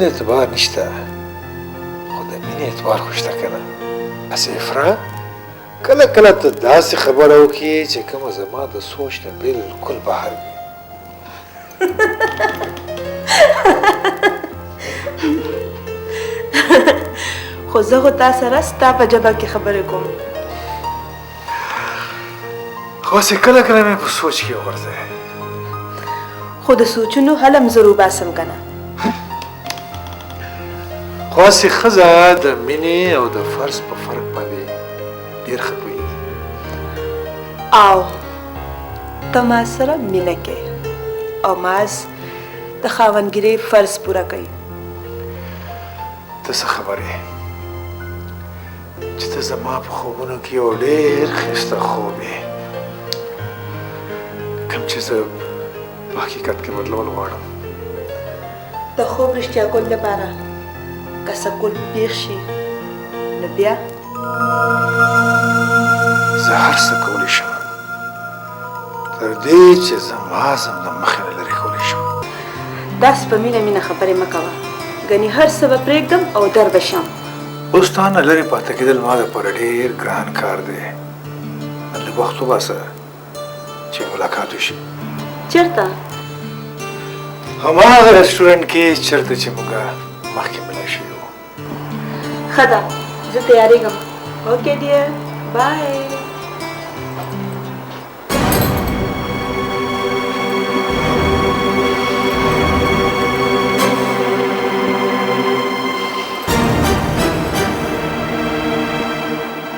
اعتبار نشته خو د مینې اعتبار خو شته که نه هسې افرا کله کله ته داسې خبره وکړې چې کومه زما د سوچ نه بلکل بهر وي خو زه خو تا سره ستا په ژبه کې خبرې کوم خو هسې کله کله مې په سوچ کې وغورځوې خو د سوچونو حل هم زه وباسم که نه خو هسې ښځه د مینې او د فرض په فرق باندې ډېر ښه پوهېږي او ته ما سره مینه کوې او ماز د خاوندګیرۍ فرض پوره کوي ته څه خبرې چې ته زما په خوبونو کې یو ډېر ښایسته خوب یې کوم چې زه په حقیقت کې بدلول غواړم د خوب رښتیا کول لپاره که څه کول پېښ شي نو بیا زه هر څه کولی شم تر دې چې زه مازم د مخې نه لرې کولی شم داسې په مینه مینه خبرې مه کوه ګنې هر څه به پرېږدم او در به شم اوس تا نه لرې پاتې کېدل ما دپاره ډېر ګران کار دی لږ وخت وباسه چې ملاقات وشي چېرته هماغه رسټورنټ کې چېرته چې موږ مخکې ملا شوي وو ښه ده زه تیارېږم اوکې ډیر بای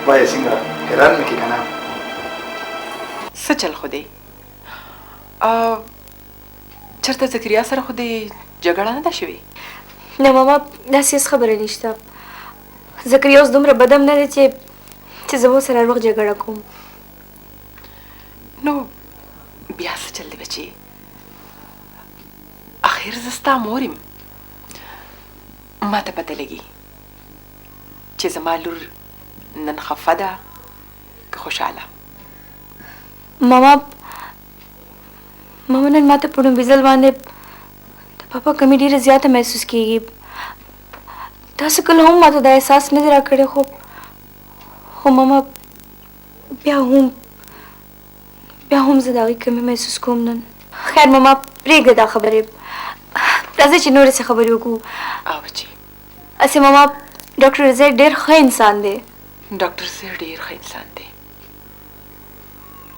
وایه څنګه حیران مې کې که نه څه چل خو دی چېرته ذکریا سره خو دې جګړه نه ده شوې نه ماما داسې هېڅ خبره نشته ذکریا اوس دومره بد هم نه دی چې زه به ورسره هر وخت جګړه کوم نو بیا څه چل دی بچې اخر زه ستا مور یم ما ته پته لګي چې زما لور نن خفه ده که خوشحاله ماما نن ما ته په لومبي ځل باندې د پاپا کمي ډېره زیاته محسوس کېږي تاسو کله هم ما ته دا احساس نه دی راکړی خو ماما بیا هم زه د هغې کمي محسوس کوم نن خیر ماما پرېږده دا خبرې راځئ چې نورې څه خبرې وکړو او بچې هسې ماما ډاکټر رضا ډېر ښه انسان دی ډاکټر صاحب ډېر ښه انسان دی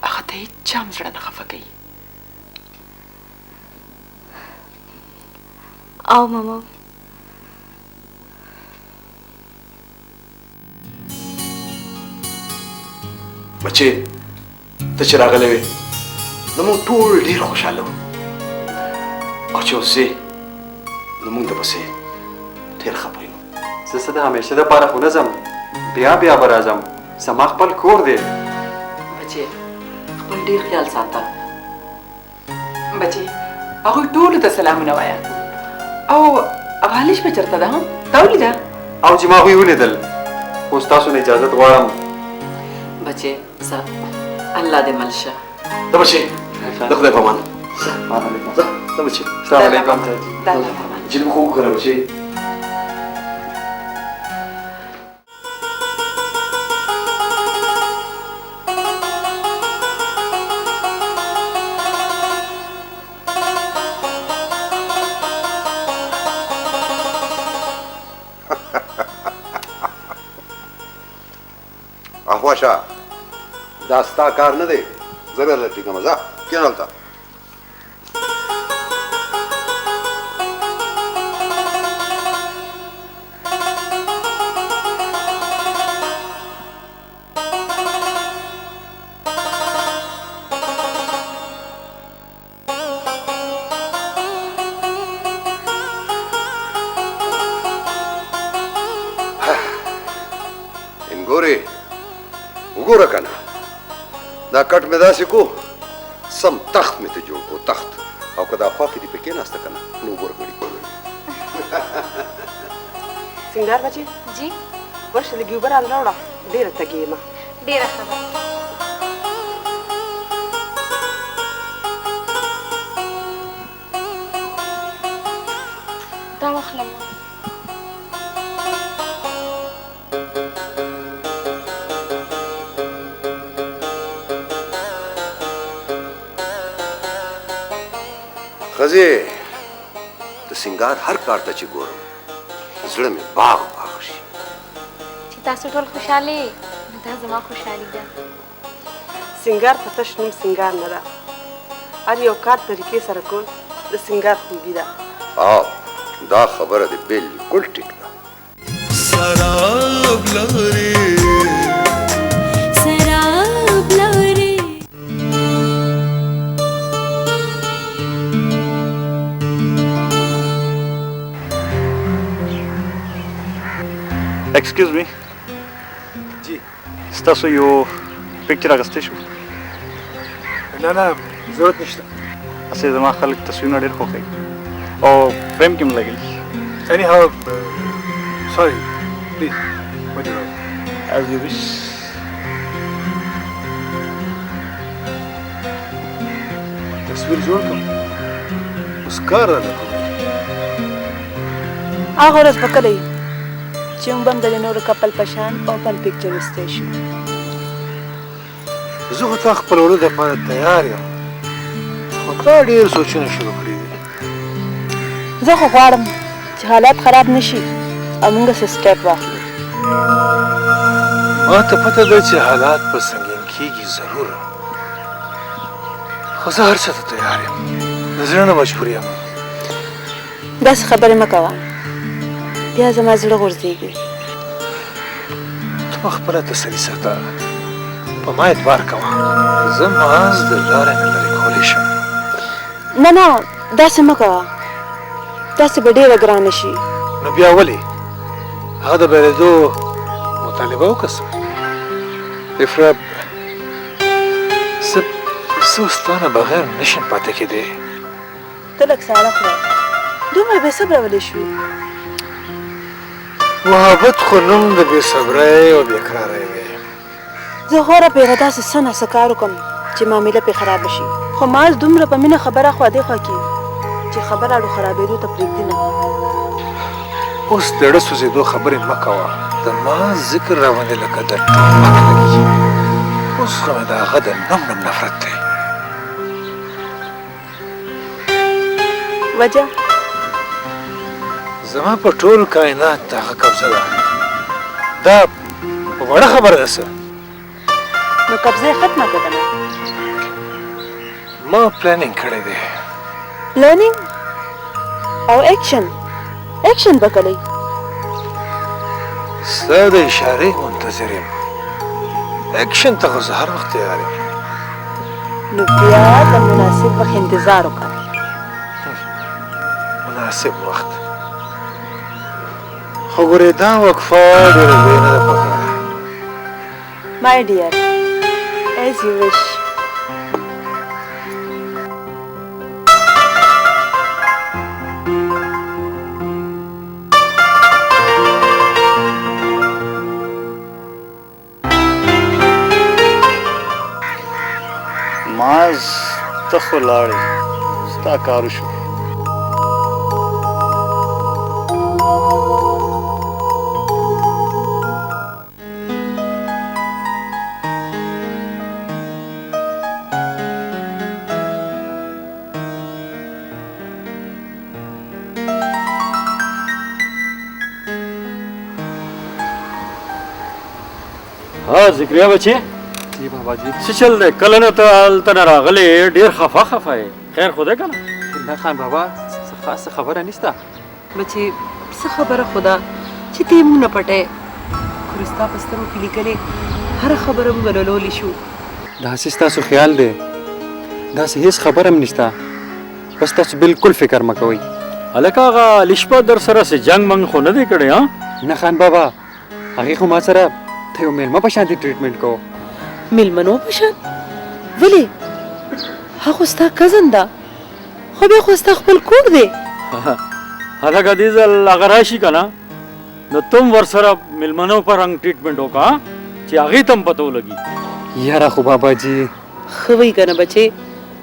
هغه ته هېچا هم زړه نه خفه کوي او ماما بچې ته چې راغلی وې نو موږ ټول ډېر خوشحاله وو او چې اوس ځې نو موږ دپسې ډېر خفه یو زه څه د همیشه دپاره خو نه ځم بیا به راځم زما خپل کور دی بچې خپل ډېر خیال ساته بچې هغوی ټولو ته سلامونه وایه او غالش به چېرته ده تا ولیده او چې ما هغوی ولیدل خو ستاسو نه اجازت غواړم بچې ځه الله دې مل شه ته بچې د خدای په امان ځه ته بچې السلام علیکم د الله په امان چې خوب وکړه بچې احواشه دا ستا کار نه دی زه بیا درته ټینګم ځه کښېنه هلته وګوره که نه دا کټ مې داسې کو سم تخت مې ته جوړ کو تخت او که دا خوا کې دې پې کېناسته که نه نو وګوره ګړي سنگار بچې جی ورشه لږې اوبه راله راوړه ډېره تږې یم ډېره ښه ده دا واخله خزه د سنگار هر کار ته چې ګورم زړه مې باغ باغ شي. چې تاسو ټول خوشاله نو دا زما خوشحالي ده. سنگار په تش نوم سنگار نه ده، هر یو کار طریقې سره کول د سنگار خوبي ده. او دا خبره دې بالکل ټیک ده. سراب لوري سراب لوري excuse me ji ستاسو یو پکچر اغستی شو. نه نه ضرورت نشته. اصل زما خلک تصویرونه ډېر خوښوي او فریم کې هم لګېږي. anyhow sorry please what do you want As you wish. تصویر جوړ کړم اوس کار را کوم. هغه ورځ به کله چې موږ هم د نورو کپل په شان اوپن پکچر وستی شو. زه خو تا خپلولو دپاره تیار یم، خو تا ډېر سوچونه شروع کړي دي. زه خو غواړم چې حالات خراب نشي او موږ څه سټیپ واخلو. ما ته پته ده چې حالات به سنګین کېږي ضرور، خو زه هر څه ته تیار یم، د زړه نه مجبور یم. داسې خبرې مه کوه، بیا زما زړه غورځېږي. ته خپله تسلي ساته، په ما اعتبار کوه، زه محض د لارې نه لرې کولی شم. نه نه داسې مه کوه، داسې به ډېره ګرانه شي. نو بیا ولې هغه د بېرېدو مطالبه وکړه؟ افراب زه اوس تا نه بغیر نشم پاتې کېدی. ته لږ ساړه کړه، دومره بې صبره ولې شو؟ محبت خو نوم د بې صبرۍ او بېقرارۍ دی. زه غوره پرې داسې څه نه څه کار وکړم چې معامله پرې خرابه شي، خو ماز دومره په مینه خبره خوا دېخوا کړي چې خبره اړو خرابېدو ته پرېږدي نه. اوس د زړه سوځېدو خبرې مه کوه، د ما ذکر راوندې لکه د ټوپک لګي. اوس خو مې د هغه د نوم نفرت دی. وجه زما په ټول کائنات د هغه قبضه ده. دا په وړه خبره ده څه؟ نو قبضه یې ختمه کړه که نه؟ ما پلانینګ کړی دی. پلانینګ او اکشن به کلی؟ ستا د اشارې منتظر یم، اکشن ته خو زه هر وخت تیار یم. نو بیا د مناسب وخت انتظار وکړه. مناسب وخت خو ګورې دا وقفه ډېره لویه نه ده پکار. My dear, as you wish. ماز ته خو لاړې، ستا کار شو. ها ذکریا بچی جی بابا جی څه چل دی؟ کله نه ته هلته نه راغلی، ډېر خفه خفه یې. خیر خو دی که نه؟ نه خان بابا څه خاصه خبره نشته. بچې څه خبره خو ده چې ته یې موږ نه پټې، خو ستا په سترګو کې لیکلې هره خبره موږ لولولی شو. داسې ستاسو خیال دی، داسې هېڅ خبره هم نشته، بس تاسو بالکل فکر مه کوئ. هلکه هغه لیشپه در سره څه جنګ منګ خو نه دی کړی؟ ها نه خان بابا، هغې خو ما سره ته یو میلمه په شانتې ټریټمنټ کوو. میلمنو په شان؟ ولې؟ هغه ستا کزن ده، خو بیا خو ستا خپل کور دی. هلکه دې ځل هغه راشي که نه، نو تم ورسره میلمنو په رنګ ټریټمنټ وکړه چې هغې ته هم پته ولګي. یاره خو بابا جي ښه وایي که نه بچې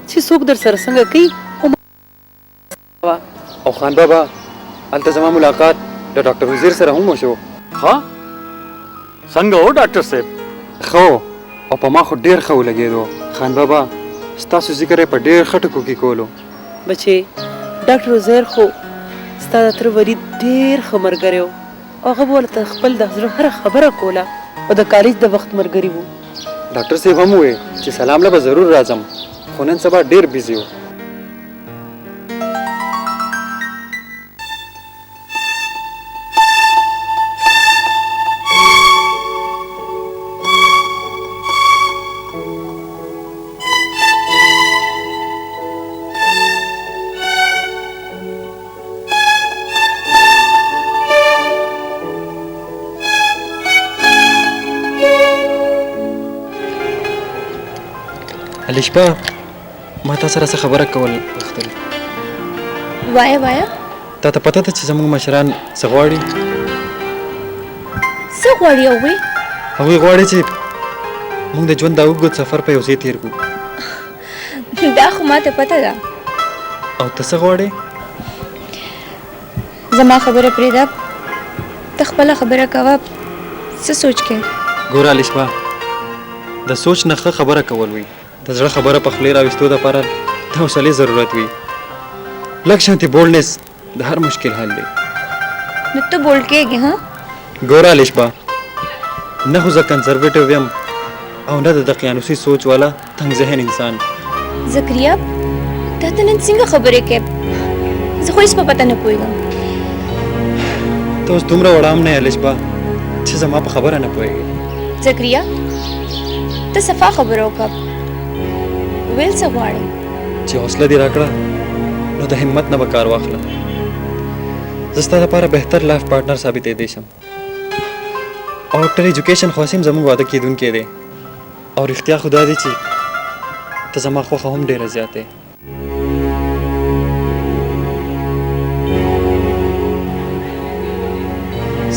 چې څوک در سره څنګه کوي. او خان بابا هلته زما ملاقات د ډاکټر وزیر سره هم وشو. ها څنګه و ډاکټر صاحب؟ ښه او په ما خو ډېر ښه ولګېدو. خان بابا ستاسو ذکر یې په ډېر ښه ټکو کې کولو. بچې ډاکټر عزیر خو ستا د تره ورید ډېر ښه ملګری و. هغه به ورته خپل د زړه هره خبره کوله او د کالج د وخت ملګري وو. ډاکټر صاحب هم وویل چې سلام له به ضرور راځم، خو نن سبا ډېر بیزي و. الشباب ما تا سره څه خبره کول غوښتل. وایه وایه تا ته پته ده چې زموږ مشران څه غواړي؟ څه غواړي هغوی؟ هغوی غواړي چې موږ د ژوند دا اوږد سفر په یو ځای تېر کړو. دا خو ماته پته ده. او ته څه غواړې؟ زما خبره پرېږده، ته خپله خبره کوه. څه سوچ کې؟ ګوره الشبا، د سوچ نه ښه خبره کول وي. د زړه خبره په خولې راویستو دپاره د حوصلې ضرورت وي. لږ شانتې بولډنس د هر مشکل حل دی. نو ته بولډ کېږې ها؟ ګوره الشبا، نه خو زه کنزرویټیو یم او نه د دقیانوسي سوچ والا تنګ ذهن انسان. زکریا دا ته نن څنګه خبرې کوې؟ زه خو هېڅ په پته نه پوهېږم. ته اوس دومره وړه هم نه یې الشبا چې زما په خبره نه پوهېږې. زکریا ته صفا خبره وکړه، ویل څه غواړې؟ چې حوصله دې راکړه نو د همت نه به کار واخله. زه ستا لپاره بهتر لایف پارټنر ثابتېدی شم. او ډاکټر ایجوکیشن خو هسې هم زموږ واده کېدونکی دی. او رښتیا خو دا دی چې ته زما خوښه هم ډېره زیات دی.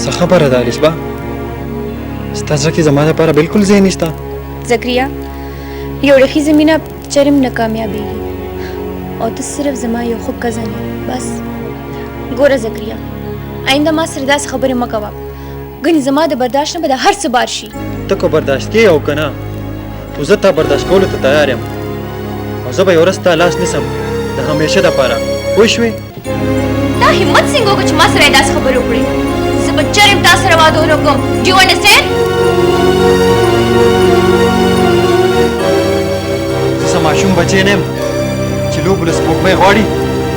څه خبره ده الشبا؟ ستا زړه کې زما لپاره بالکل ځای نشته؟ زکریا یو رخیزه مینه چرم نه کامیابېږي او ته صرف زما یو خوږ کزن یې بس. ګوره زکریا، آینده ما سره داسې خبرې مه کوه، ګنې زما د برداشت نه به د هر څه بار شي. ته که برداشت کې او که نه، خو زه تا برداشت کولو ته تیار یم. او زه به یو ورځ ستا لاس نیسم د همیشه دپاره. پوه شوې؟ دا همت څنګه وکړه چې ما سره یې داسې خبرې وکړې؟ زه به چرم تا سره واده ونه کړم. Do you understand؟ زه ماشوم بچی نه یم چې لوبو له سپوږمۍ غواړي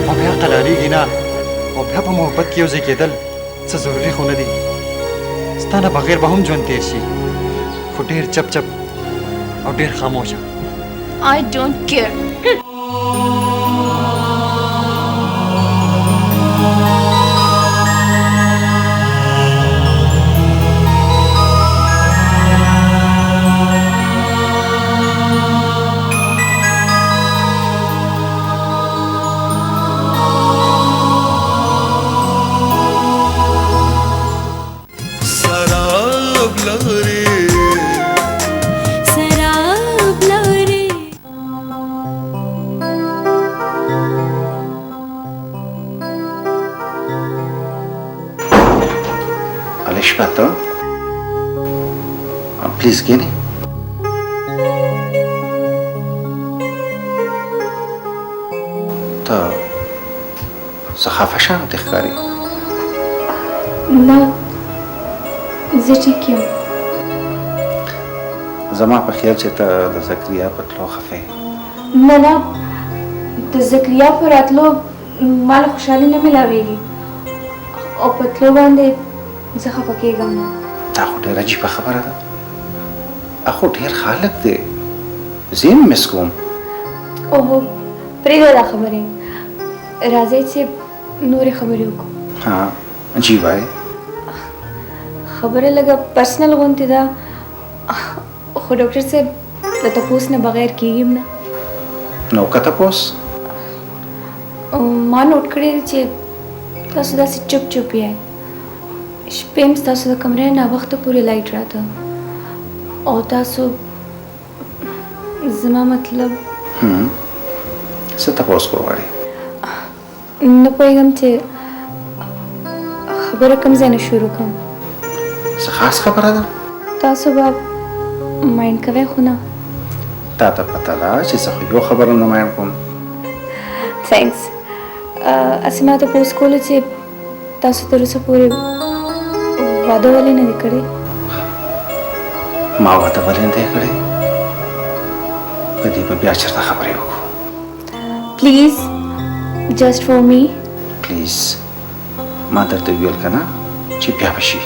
او بیا قلاریږي نه. او بیا په محبت کې یو ځای کېدل څه ضروري خو نه دي. ستا نه بغیر به هم ژوند تېر شي، خو ډېر چپ چپ او ډېر خاموشه. I don't care. الشبا ته پلیز کښېنئ. ته څه خفه شانتې ښکارې. نه زه ټیک یم. زما په خیال چې ته د زکریا په تلو خفه یې. نه نه، د زکریا په راتلو ما له خوشحالي نه میلاویږي او په تلو باندې زه خفه کېږم نه. دا خو ډېره عجیبه خبره ده. اخو ډېر خالق دی، زه یې مس کوم. اوهو پرېږده دا خبرې، راځئ چې نورې خبرې وکړو. ها جی وایې. خبره لږه پرسنل غوندې ده، خو ډاکټر صاحب د تپوس نه بغیر کېږي نه. نو که تپوس؟ ما نوټ کړی دی چې تاسو داسې چپ چپ یې. شپې هم ستاسو د کمرې ناوخته پورې لایټ راته او تاسو زما مطلب څه تپوس کو غواړې؟ نه پوهېږم چې خبره کوم ځای نه شروع کړم. څه خاص خبره ده؟ تاسو به مایند کوئ خو نه؟ تا ته پته ده چې زه خو یو خبره نه مایند کوم. تھینکس. اسې ما تپوس کولو چې تاسو تر اوسه پورې واده ولې نه دی کړی؟ ما واده ولې نه دی کړی؟ په دې به بیا چېرته خبرې وکړو. پلیز جسټ فور می. پلیز ما درته ویل که نه چې بیا به شي.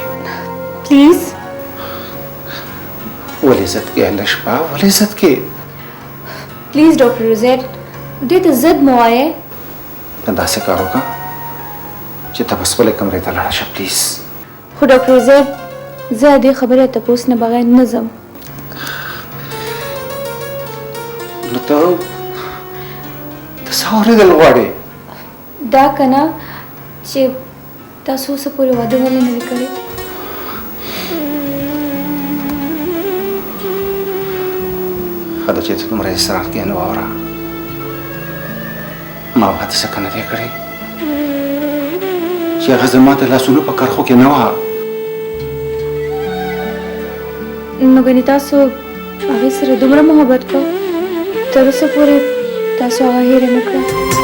پلیز ولې ضد کې هله شپه ولې ضد کې؟ پلیز ډاکټر روزیټ دې ته ضد مه وایې. ته داسې کار وکړه چې ته په خپلې کمرې ته لاړه شه پلیز. خو ډاکټر روزیټ زه دې خبرې تپوس نه بغیر نه ځم. نو ته څه اورېدل غواړې؟ دا که نه چې تاسو اوسه پورې واده ولې نه دی کړی؟ ښه ده چې ته دومره اصرار کې نه واوره. ما واده ځکه نه دی کړی چې هغه زما د لاسونو په کرښو کې نه وه. نو ګنې تاسو هغې سره دومره محبت کو تر اوسه پورې تاسو هغه هېره نه کړه؟